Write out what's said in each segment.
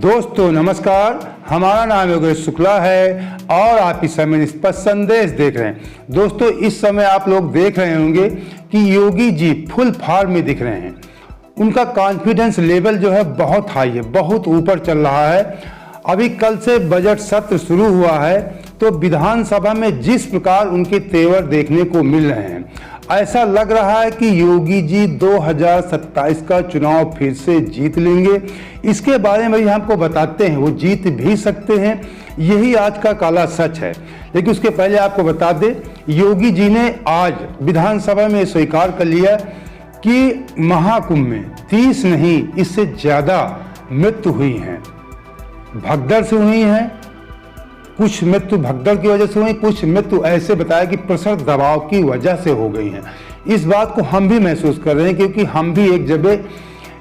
दोस्तों नमस्कार, हमारा नाम योगेश शुक्ला है और आप इस समय स्पष्ट संदेश देख रहे हैं। दोस्तों इस समय आप लोग देख रहे होंगे कि योगी जी फुल फॉर्म में दिख रहे हैं। उनका कॉन्फिडेंस लेवल जो है बहुत हाई है, बहुत ऊपर चल रहा है। अभी कल से बजट सत्र शुरू हुआ है तो विधानसभा में जिस प्रकार उनके तेवर देखने को मिल रहे हैं, ऐसा लग रहा है कि योगी जी 2027 का चुनाव फिर से जीत लेंगे। इसके बारे में भी हमको बताते हैं, वो जीत भी सकते हैं, यही आज का काला सच है। लेकिन उसके पहले आपको बता दें, योगी जी ने आज विधानसभा में स्वीकार कर लिया कि महाकुंभ में 30 नहीं इससे ज़्यादा मृत्यु हुई हैं। भगदड़ से हुई हैं, कुछ मृत्यु भगदड़ की वजह से हुई, कुछ मृत्यु ऐसे बताया कि प्रेशर दबाव की वजह से हो गई हैं। इस बात को हम भी महसूस कर रहे हैं क्योंकि हम भी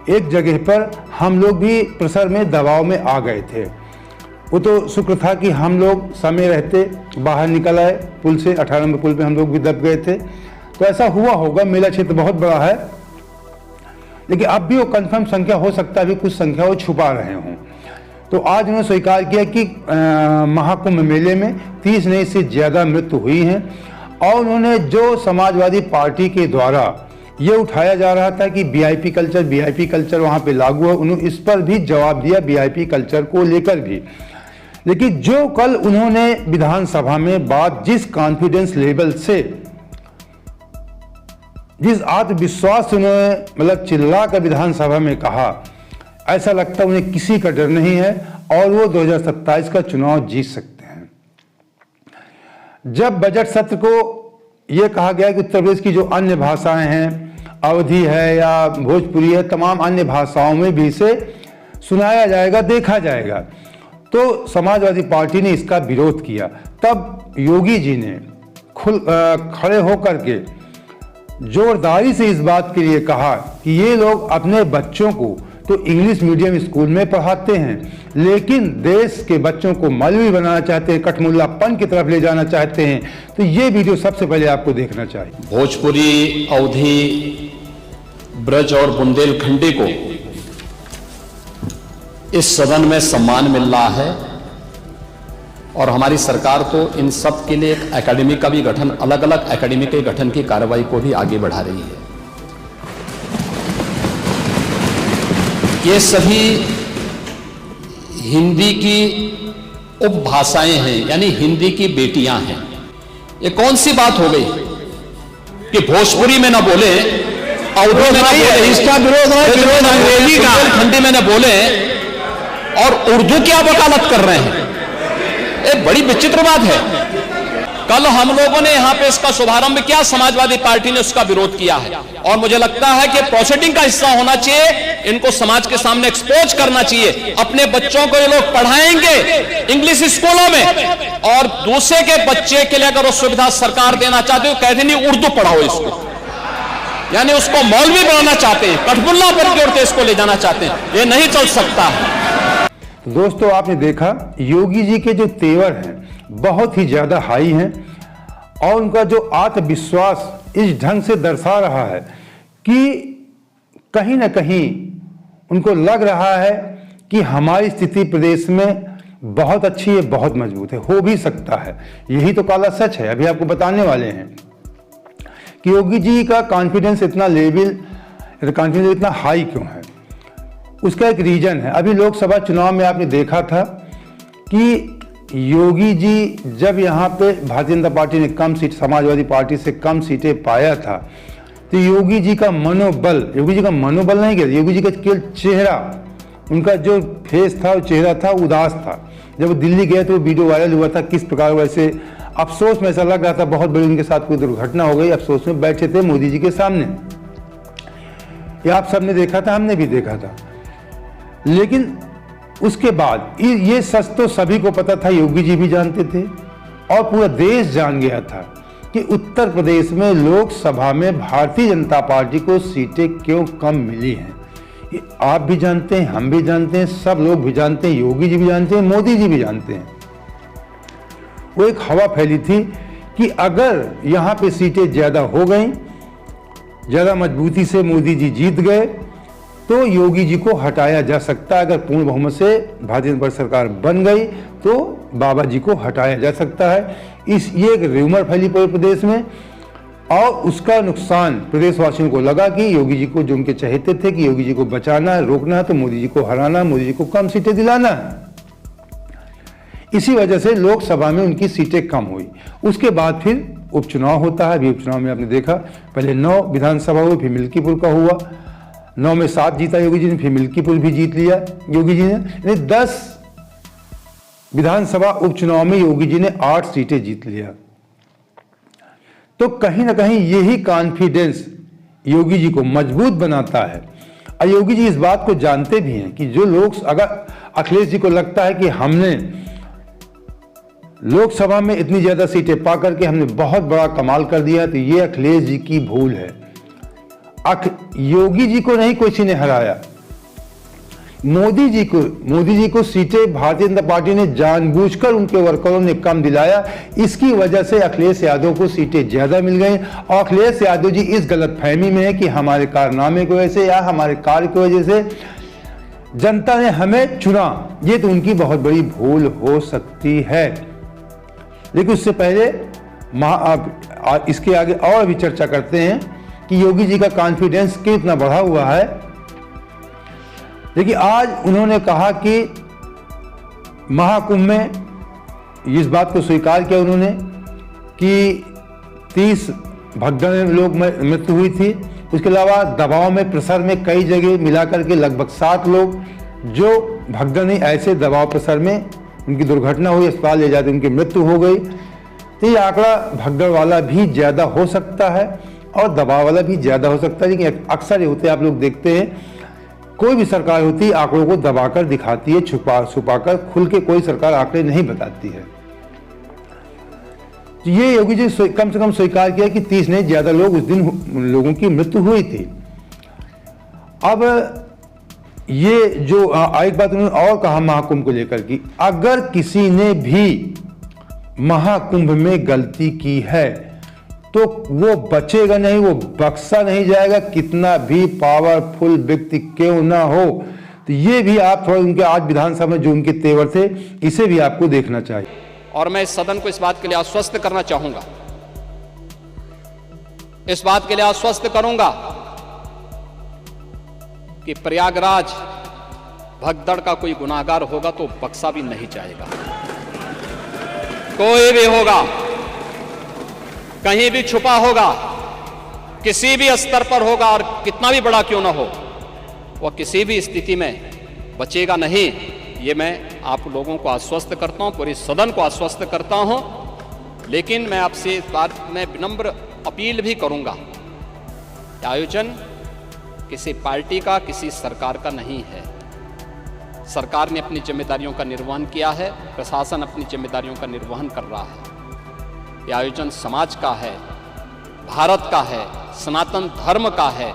एक जगह पर हम लोग भी प्रेशर में दबाव में आ गए थे। वो तो शुक्र था कि हम लोग समय रहते बाहर निकल आए, पुल से 18 नंबर पुल पे हम लोग भी दब गए थे। तो ऐसा हुआ होगा, मेला क्षेत्र बहुत बड़ा है, लेकिन अब भी वो कंफर्म संख्या हो सकता है, अभी कुछ संख्या वो छुपा रहे हों। तो आज उन्होंने स्वीकार किया कि महाकुंभ मेले में 30 नहीं से ज़्यादा मृत्यु हुई हैं। और उन्होंने जो समाजवादी पार्टी के द्वारा ये उठाया जा रहा था कि वीआईपी कल्चर वहाँ पे लागू है, उन्होंने इस पर भी जवाब दिया, वीआईपी कल्चर को लेकर भी। लेकिन जो कल उन्होंने विधानसभा में बात जिस कॉन्फिडेंस लेवल से, जिस आत्मविश्वास से उन्होंने मतलब चिल्ला कर विधानसभा में कहा, ऐसा लगता है उन्हें किसी का डर नहीं है और वो 2027 का चुनाव जीत सकते हैं। जब बजट सत्र को ये कहा गया कि उत्तर प्रदेश की जो अन्य भाषाएं हैं, अवधी है या भोजपुरी है, तमाम अन्य भाषाओं में भी इसे सुनाया जाएगा, देखा जाएगा, तो समाजवादी पार्टी ने इसका विरोध किया। तब योगी जी ने खड़े होकर के जोरदारी से इस बात के लिए कहा कि ये लोग अपने बच्चों को तो इंग्लिश मीडियम स्कूल में पढ़ाते हैं, लेकिन देश के बच्चों को मौलवी बनाना चाहते हैं, कठमुल्लापन की तरफ ले जाना चाहते हैं। तो ये वीडियो सबसे पहले आपको देखना चाहिए। भोजपुरी, अवधी, ब्रज और बुंदेलखंडी को इस सदन में सम्मान मिल रहा है और हमारी सरकार तो इन सब के लिए एक एकेडमी का भी गठन, अलग अलग एकेडमी के गठन की कार्रवाई को भी आगे बढ़ा रही है। ये सभी हिंदी की उपभाषाएं हैं, यानी हिंदी की बेटियां हैं। ये कौन सी बात हो गई कि भोजपुरी में ना बोले, अवधी में ना बोले, इसका विरोध अंग्रेजी का खंडी में ना बोले और उर्दू की आप वकालत कर रहे हैं। ये बड़ी विचित्र बात है। कल हम लोगों ने यहां पे इसका शुभारंभ किया, समाजवादी पार्टी ने उसका विरोध किया है और मुझे लगता है कि प्रोसीडिंग का हिस्सा होना चाहिए, इनको समाज के सामने एक्सपोज करना चाहिए। अपने बच्चों को ये लोग पढ़ाएंगे इंग्लिश स्कूलों में और दूसरे के बच्चे के लिए अगर वो सुविधा सरकार देना चाहते हो, कहते नहीं उर्दू पढ़ाओ इसको, यानी उसको मौलवी बनाना चाहते हैं, कठमुल्ला पर की ओर इसको ले जाना चाहते हैं। ये नहीं चल सकता है। दोस्तों आपने देखा योगी जी के जो तेवर हैं बहुत ही ज़्यादा हाई हैं और उनका जो आत्मविश्वास इस ढंग से दर्शा रहा है कि कहीं ना कहीं उनको लग रहा है कि हमारी स्थिति प्रदेश में बहुत अच्छी है, बहुत मजबूत है, हो भी सकता है। यही तो काला सच है, अभी आपको बताने वाले हैं कि योगी जी का कॉन्फिडेंस इतना इतना हाई क्यों है। उसका एक रीजन है। अभी लोकसभा चुनाव में आपने देखा था कि योगी जी जब यहाँ पे भारतीय जनता पार्टी ने कम सीट, समाजवादी पार्टी से कम सीटें पाया था, तो योगी जी का मनोबल नहीं गया, योगी जी का केवल चेहरा, उनका जो फेस था, वो चेहरा था, उदास था। जब वो दिल्ली गए तो वो वीडियो वायरल हुआ था, किस प्रकार वैसे अफसोस में ऐसा लग रहा था बहुत बड़ी उनके साथ कोई दुर्घटना हो गई, अफसोस में बैठे थे मोदी जी के सामने। ये आप सबने देखा था, हमने भी देखा था। लेकिन उसके बाद ये सच तो सभी को पता था, योगी जी भी जानते थे और पूरा देश जान गया था कि उत्तर प्रदेश में लोकसभा में भारतीय जनता पार्टी को सीटें क्यों कम मिली हैं। ये आप भी जानते हैं, हम भी जानते हैं, सब लोग भी जानते हैं, योगी जी भी जानते हैं, मोदी जी भी जानते हैं। वो एक हवा फैली थी कि अगर यहाँ पे सीटें ज़्यादा हो गई, ज़्यादा मजबूती से मोदी जी जीत गए तो योगी जी को हटाया जा सकता है। अगर पूर्ण बहुमत से भारतीय जनता पार्टी सरकार बन गई तो बाबा जी को हटाया जा सकता है। ये एक र्यूमर फैली पूरे प्रदेश में, और उसका नुकसान प्रदेशवासियों को लगा कि योगी जी को, जो उनके चहेते थे कि योगी जी को बचाना है, रोकना है, तो मोदी जी को हराना, मोदी जी को कम सीटें दिलाना है। इसी वजह से लोकसभा में उनकी सीटें कम हुई। उसके बाद फिर उपचुनाव होता है। अभी उपचुनाव में आपने देखा, पहले 9 विधानसभा हुई, फिर मिल्कीपुर का हुआ, 9 में 7 जीता योगी जी ने, फिर मिल्कीपुर भी जीत लिया योगी जी ने। यानी 10 विधानसभा उपचुनाव में योगी जी ने 8 सीटें जीत लिया। तो कहीं ना कहीं यही कॉन्फिडेंस योगी जी को मजबूत बनाता है। और योगी जी इस बात को जानते भी हैं कि जो लोग, अगर अखिलेश जी को लगता है कि हमने लोकसभा में इतनी ज्यादा सीटें पा करके हमने बहुत बड़ा कमाल कर दिया, तो ये अखिलेश जी की भूल है। योगी जी को नहीं किसी ने हराया, मोदी जी को सीटें भारतीय जनता पार्टी ने जानबूझकर उनके वर्करों ने कम दिलाया। इसकी वजह से अखिलेश यादव को सीटें ज्यादा मिल गई। और अखिलेश यादव जी इस गलतफहमी में है कि हमारे कारनामे की वजह से या हमारे कार्य की वजह से जनता ने हमें चुना। ये तो उनकी बहुत बड़ी भूल हो सकती है। लेकिन उससे पहले इसके आगे और भी चर्चा करते हैं कि योगी जी का कॉन्फिडेंस कितना बढ़ा हुआ है। देखिए, आज उन्होंने कहा कि महाकुंभ में इस बात को स्वीकार किया उन्होंने कि 30 भगदड़ लोग मृत्यु हुई थी। उसके अलावा दबाव में, प्रेशर में कई जगह मिलाकर के लगभग 7 लोग जो भगदड़ नहीं, ऐसे दबाव प्रेशर में उनकी दुर्घटना हुई, अस्पताल ले जाते उनकी मृत्यु हो गई। तो ये आंकड़ा भगदड़ वाला भी ज्यादा हो सकता है और दबाव वाला भी ज्यादा हो सकता है। लेकिन अक्सर ये होते हैं, आप लोग देखते हैं, कोई भी सरकार होती है आंकड़ों को दबाकर दिखाती है, छुपाकर, खुल के कोई सरकार आंकड़े नहीं बताती है। तो ये योगी जी कम से कम स्वीकार किया कि 30 नहीं, ज्यादा लोग उस दिन लोगों की मृत्यु हुई थी। अब ये जो एक बात उन्होंने और कहा महाकुंभ को लेकर कि अगर किसी ने भी महाकुंभ में गलती की है तो वो बचेगा नहीं, वो बख्शा नहीं जाएगा, कितना भी पावरफुल व्यक्ति क्यों ना हो। तो ये भी आप थोड़ा उनके आज विधानसभा में जो उनके तेवर थे, इसे भी आपको देखना चाहिए। और मैं इस सदन को इस बात के लिए आश्वस्त करना चाहूंगा, इस बात के लिए आश्वस्त करूंगा कि प्रयागराज भगदड़ का कोई गुनाहगार होगा तो बख्शा भी नहीं जाएगा। कोई भी होगा, कहीं भी छुपा होगा, किसी भी स्तर पर होगा, और कितना भी बड़ा क्यों ना हो, वह किसी भी स्थिति में बचेगा नहीं। ये मैं आप लोगों को आश्वस्त करता हूं, पूरे सदन को आश्वस्त करता हूं। लेकिन मैं आपसे इस बात में विनम्र अपील भी करूंगा, आयोजन किसी पार्टी का, किसी सरकार का नहीं है। सरकार ने अपनी जिम्मेदारियों का निर्वहन किया है, प्रशासन अपनी जिम्मेदारियों का निर्वहन कर रहा है। यह आयोजन समाज का है, भारत का है, सनातन धर्म का है,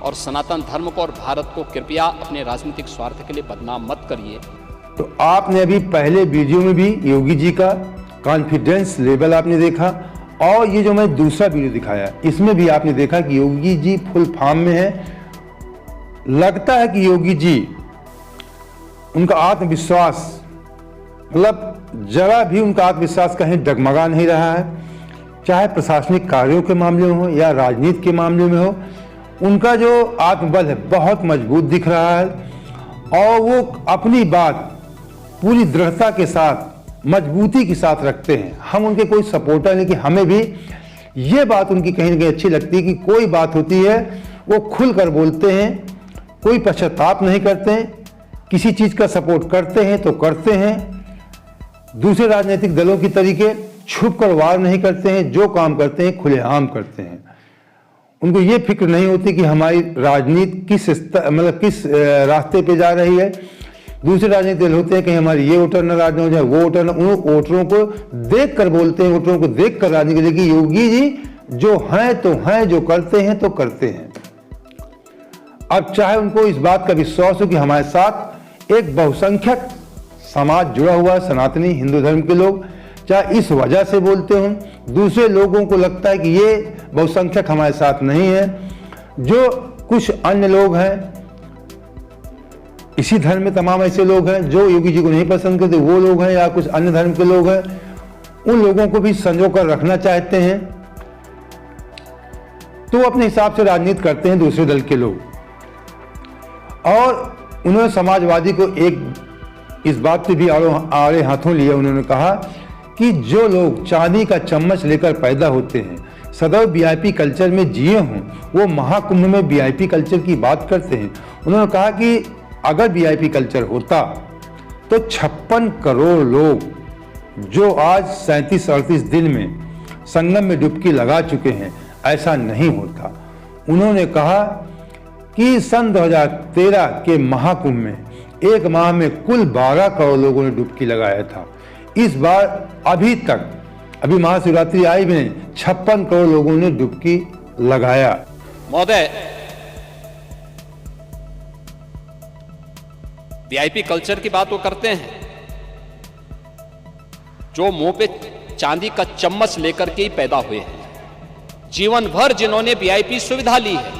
और सनातन धर्म को और भारत को कृपया अपने राजनीतिक स्वार्थ के लिए बदनाम मत करिए। तो आपने अभी पहले वीडियो में भी योगी जी का कॉन्फिडेंस लेवल आपने देखा, और ये जो मैं दूसरा वीडियो दिखाया इसमें भी आपने देखा कि योगी जी फुल फॉर्म में है। लगता है कि योगी जी, उनका आत्मविश्वास, मतलब जरा भी उनका आत्मविश्वास कहीं डगमगा नहीं रहा है, चाहे प्रशासनिक कार्यों के मामले में हो या राजनीति के मामले में हो। उनका जो आत्मबल है बहुत मजबूत दिख रहा है, और वो अपनी बात पूरी दृढ़ता के साथ, मजबूती के साथ रखते हैं। हम उनके कोई सपोर्टर नहीं, कि हमें भी ये बात उनकी कहीं ना कहीं अच्छी लगती है कि कोई बात होती है वो खुलकर बोलते हैं, कोई पश्चाताप नहीं करते हैं, किसी चीज का सपोर्ट करते हैं तो करते हैं। दूसरे राजनीतिक दलों की तरीके छुपकर वार नहीं करते हैं, जो काम करते हैं खुलेआम करते हैं। उनको ये फिक्र नहीं होती कि हमारी राजनीति किस रास्ते पे जा रही है। दूसरे राजनीतिक दल होते हैं कि हमारी ये वोटर नाराज हो जाए, वो वोटर, उन वोटरों को देख कर बोलते हैं, वोटरों को देख कर राजनीति। लेकिन योगी जी जो हैं तो हैं, जो करते हैं तो करते हैं। अब चाहे उनको इस बात का विश्वास हो कि हमारे साथ एक बहुसंख्यक समाज जुड़ा हुआ है, सनातनी हिंदू धर्म के लोग, चाहे इस वजह से बोलते हों, दूसरे लोगों को लगता है कि ये बहुसंख्यक हमारे साथ नहीं है। जो कुछ अन्य लोग हैं इसी धर्म में तमाम ऐसे लोग हैं जो योगी जी को नहीं पसंद करते, वो लोग हैं या कुछ अन्य धर्म के लोग हैं, उन लोगों को भी संजो कर रखना चाहते हैं, तो अपने हिसाब से राजनीति करते हैं दूसरे दल के लोग। और उन्होंने समाजवादी को एक इस बात से भी आड़े हाथों लिया। उन्होंने कहा कि जो लोग चांदी का चम्मच लेकर पैदा होते हैं, सदैव वीआईपी कल्चर में जिए हों, वो महाकुंभ में वीआईपी कल्चर की बात करते हैं। उन्होंने कहा कि अगर वीआईपी कल्चर होता तो 56 करोड़ लोग जो आज 37-38 दिन में संगम में डुबकी लगा चुके हैं, ऐसा नहीं होता। उन्होंने कहा कि सन 2013 के महाकुंभ में एक माह में कुल 12 करोड़ लोगों ने डुबकी लगाया था। इस बार अभी महाशिवरात्रि आई भी नहीं, 56 करोड़ लोगों ने डुबकी लगाया। महोदय, वीआईपी कल्चर की बात वो करते हैं जो मुंह पे चांदी का चम्मच लेकर के ही पैदा हुए हैं, जीवन भर जिन्होंने वीआईपी सुविधा ली है।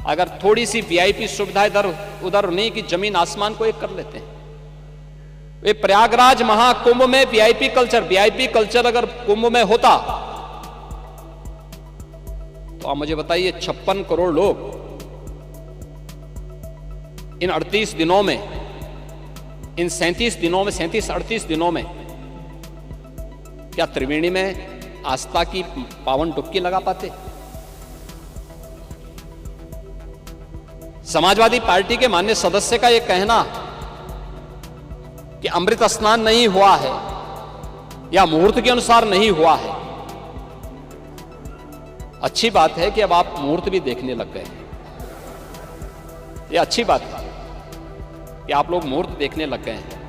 अगर थोड़ी सी वीआईपी सुविधा इधर उधर नहीं कि जमीन आसमान को एक कर लेते हैं। वे प्रयागराज महाकुंभ में वीआईपी कल्चर अगर कुंभ में होता तो आप मुझे बताइए 56 करोड़ लोग इन 38 दिनों में, इन 37-38 दिनों में क्या त्रिवेणी में आस्था की पावन डुबकी लगा पाते? समाजवादी पार्टी के माननीय सदस्य का यह कहना कि अमृत स्नान नहीं हुआ है या मुहूर्त के अनुसार नहीं हुआ है, अच्छी बात है कि अब आप मुहूर्त भी देखने लग गए। ये अच्छी बात है कि आप लोग मुहूर्त देखने लग गए हैं।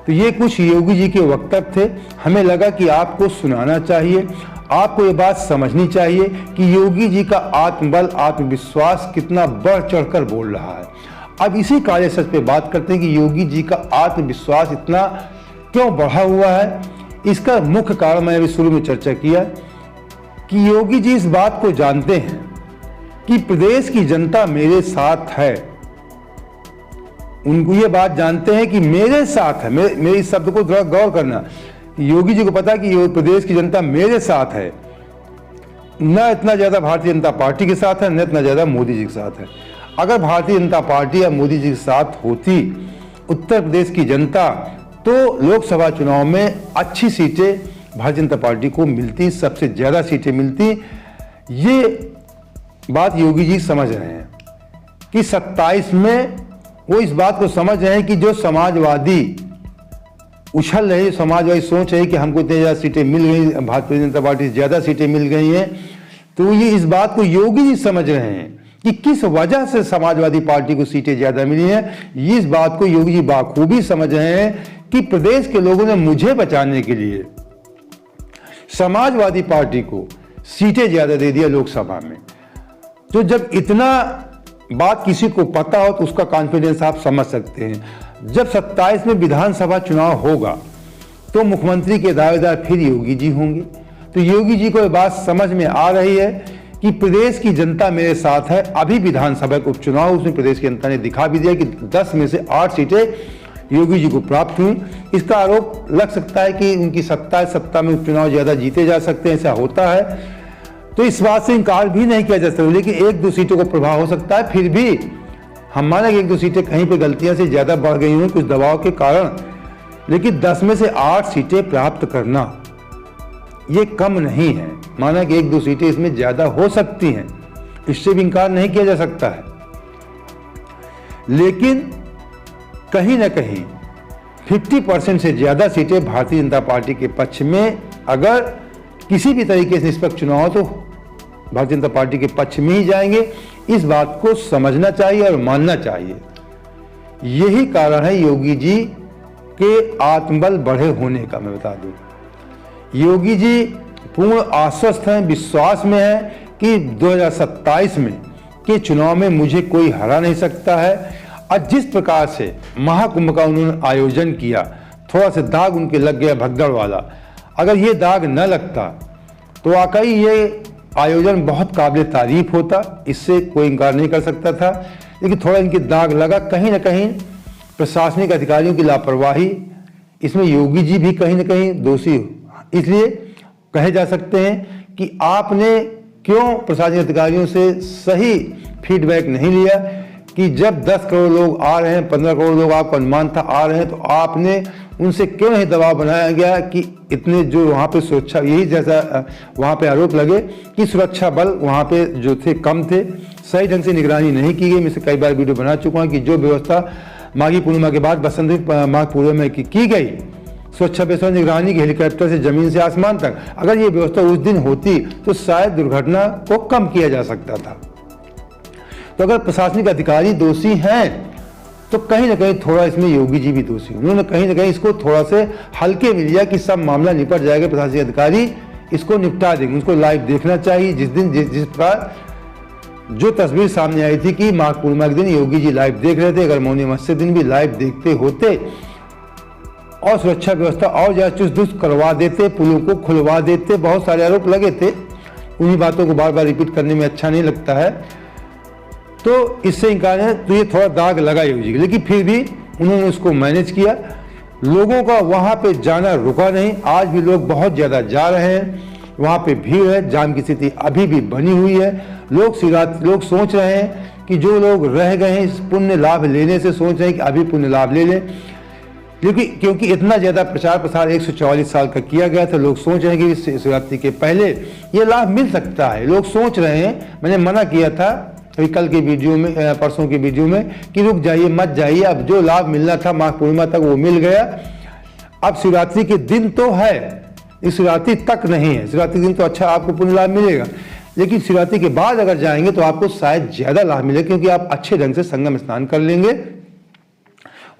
तो ये कुछ योगी जी के वक्तव्य थे। हमें लगा कि आपको सुनाना चाहिए, आपको ये बात समझनी चाहिए कि योगी जी का आत्मबल, आत्मविश्वास कितना बढ़ चढ़कर बोल रहा है। अब इसी कार्य सच पे बात करते हैं कि योगी जी का आत्मविश्वास इतना क्यों बढ़ा हुआ है। इसका मुख्य कारण मैंने अभी शुरू में चर्चा किया कि योगी जी इस बात को जानते हैं कि प्रदेश की जनता मेरे साथ है। उनको ये बात जानते हैं कि मेरे साथ है। मेरे इस शब्द को थोड़ा गौर करना। योगी जी को पता है कि प्रदेश की जनता मेरे साथ है, न इतना ज्यादा भारतीय जनता पार्टी के साथ है, न इतना ज्यादा मोदी जी के साथ है। अगर भारतीय जनता पार्टी या मोदी जी के साथ होती उत्तर प्रदेश की जनता, तो लोकसभा चुनाव में अच्छी सीटें भारतीय जनता पार्टी को मिलती, सबसे ज्यादा सीटें मिलती। ये बात योगी जी समझ रहे हैं कि 27 में वो इस बात को समझ रहे हैं कि जो समाजवादी उछल रहे, समाजवादी सोच रहे कि हमको इतनी ज्यादा सीटें मिल गई, भारतीय जनता पार्टी से ज्यादा सीटें मिल गई हैं, तो ये इस बात को योगी जी समझ रहे हैं कि किस वजह से समाजवादी पार्टी को सीटें ज्यादा मिली हैं। ये इस बात को योगी जी बाखूबी समझ रहे हैं कि प्रदेश के लोगों ने मुझे बचाने के लिए समाजवादी पार्टी को सीटें ज्यादा दे दिया लोकसभा में। तो जब इतना बात किसी को पता हो तो उसका कॉन्फिडेंस आप समझ सकते हैं। जब 27 में विधानसभा चुनाव होगा तो मुख्यमंत्री के दावेदार फिर योगी जी होंगे। तो योगी जी को यह बात समझ में आ रही है कि प्रदेश की जनता मेरे साथ है। अभी विधानसभा के उपचुनाव, उसमें प्रदेश की जनता ने दिखा भी दिया कि 10 में से 8 सीटें योगी जी को प्राप्त हुई। इसका आरोप लग सकता है कि उनकी सत्ता में उपचुनाव ज्यादा जीते जा सकते हैं, ऐसा होता है। तो इस बात से इनकार भी नहीं किया जा सकता, लेकिन 1-2 सीटों को प्रभाव हो सकता है। फिर भी हम माने कि 1-2 सीटें कहीं पर गलतियां से ज्यादा बढ़ गई हुई कुछ दबाव के कारण, लेकिन 10 में से 8 सीटें प्राप्त करना ये कम नहीं है। माना कि 1-2 सीटें इसमें ज्यादा हो सकती हैं, इससे भी इनकार नहीं किया जा सकता है। लेकिन कहीं ना कहीं 50% से ज्यादा सीटें भारतीय जनता पार्टी के पक्ष में, अगर किसी भी तरीके से निष्पक्ष चुनाव हो तो भारतीय जनता पार्टी के पक्ष में ही जाएंगे। इस बात को समझना चाहिए और मानना चाहिए। यही कारण है योगी जी के आत्मबल बढ़े होने का। मैं बता दूं, योगी जी पूर्ण आश्वस्त हैं, विश्वास में है कि 2027 में के चुनाव में मुझे कोई हरा नहीं सकता है। और जिस प्रकार से महाकुंभ का उन्होंने आयोजन किया, थोड़ा सा दाग उनके लग गया भगदड़ वाला। अगर ये दाग न लगता तो वाकई ये आयोजन बहुत काबिल तारीफ होता, इससे कोई इनकार नहीं कर सकता था। लेकिन थोड़ा इनकी दाग लगा, कहीं ना कहीं प्रशासनिक अधिकारियों की लापरवाही, इसमें योगी जी भी कहीं ना कहीं दोषी इसलिए कहे जा सकते हैं कि आपने क्यों प्रशासनिक अधिकारियों से सही फीडबैक नहीं लिया कि जब 10 करोड़ लोग आ रहे हैं, 15 करोड़ लोग आपको अनुमान था आ रहे हैं, तो आपने उनसे क्यों नहीं दबाव बनाया गया कि इतने जो वहाँ पे सुरक्षा, यही जैसा वहाँ पे आरोप लगे कि सुरक्षा बल वहाँ पे जो थे कम थे, सही ढंग से निगरानी नहीं की गई। मैं से कई बार वीडियो बना चुका हूँ कि जो व्यवस्था माघी पूर्णिमा के बाद बसंत माघ पूर्णिमा में की गई, सुरक्षा व्यवस्था निगरानी की, हेलीकॉप्टर से जमीन से आसमान तक, अगर ये व्यवस्था उस दिन होती तो शायद दुर्घटना को कम किया जा सकता था। तो अगर प्रशासनिक अधिकारी दोषी हैं तो कहीं ना कहीं थोड़ा इसमें योगी जी भी दोषी, उन्होंने कहीं ना कहीं इसको थोड़ा से हल्के में लिया कि सब मामला निपट जाएगा, प्रशासनिक अधिकारी इसको निपटा देंगे। उसको लाइव देखना चाहिए। जिस दिन जिस प्रकार जो तस्वीर सामने आई थी कि माघ पूर्णिमा के दिन योगी जी लाइव देख रहे थे, अगर मौनी अमावस्या दिन भी लाइव देखते होते और सुरक्षा व्यवस्था और ज्यादा चुस्त दुरुस्त करवा देते, पुलों को खुलवा देते, बहुत सारे आरोप लगे थे, उन्हीं बातों को बार बार रिपीट करने में अच्छा नहीं लगता है, तो इससे इनकार है। तो ये थोड़ा दाग लगा योगी जी, लेकिन फिर भी उन्होंने उसको मैनेज किया। लोगों का वहाँ पे जाना रुका नहीं, आज भी लोग बहुत ज़्यादा जा रहे हैं, वहाँ पे भीड़ है, जाम की स्थिति अभी भी बनी हुई है। लोग सोच रहे हैं कि जो लोग रह गए हैं इस पुण्य लाभ लेने से, सोच रहे हैं कि अभी पुण्य लाभ ले लें, लेकिन क्योंकि इतना ज़्यादा प्रचार प्रसार 144 साल का किया गया था, लोग सोच रहे हैं कि शिवरात्रि के पहले ये लाभ मिल सकता है। लोग सोच रहे हैं, मैंने मना किया था अभी कल के वीडियो में, परसों के वीडियो में, कि रुक जाइए, मत जाइए, अब जो लाभ मिलना था माघ पूर्णिमा तक वो मिल गया। अब शिवरात्रि के दिन तो है, इस शिवरात्रि तक नहीं है। शिवरात्रि के दिन तो अच्छा आपको पुण्य लाभ मिलेगा, लेकिन शिवरात्रि के बाद अगर जाएंगे तो आपको शायद ज़्यादा लाभ मिलेगा, क्योंकि आप अच्छे ढंग से संगम स्नान कर लेंगे,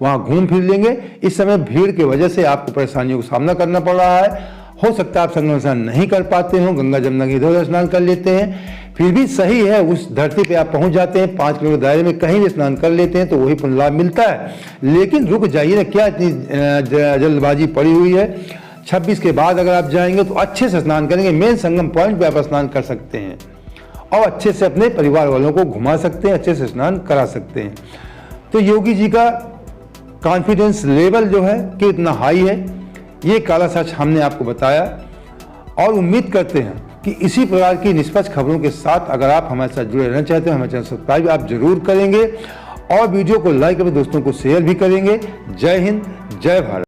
वहाँ घूम फिर लेंगे। इस समय भीड़ की वजह से आपको परेशानियों का सामना करना पड़ रहा है। हो सकता है आप संगम स्नान नहीं कर पाते हो, गंगा जमुना के इधर स्नान कर लेते हैं, फिर भी सही है, उस धरती पे आप पहुंच जाते हैं, 5 किलोमीटर दायरे में कहीं भी स्नान कर लेते हैं तो वही पुण्य लाभ मिलता है। लेकिन रुक जाइए ना, क्या इतनी जल्दबाजी पड़ी हुई है। 26 के बाद अगर आप जाएंगे तो अच्छे से स्नान करेंगे, मेन संगम पॉइंट पे आप स्नान कर सकते हैं और अच्छे से अपने परिवार वालों को घुमा सकते हैं, अच्छे से स्नान करा सकते हैं। तो योगी जी का कॉन्फिडेंस लेवल जो है कि इतना हाई है, ये काला सच हमने आपको बताया और उम्मीद करते हैं कि इसी प्रकार की निष्पक्ष खबरों के साथ अगर आप हमारे साथ जुड़े रहना चाहते हो, हमारे चैनल सब्सक्राइब आप जरूर करेंगे और वीडियो को लाइक अपने दोस्तों को शेयर भी करेंगे। जय हिंद, जय भारत।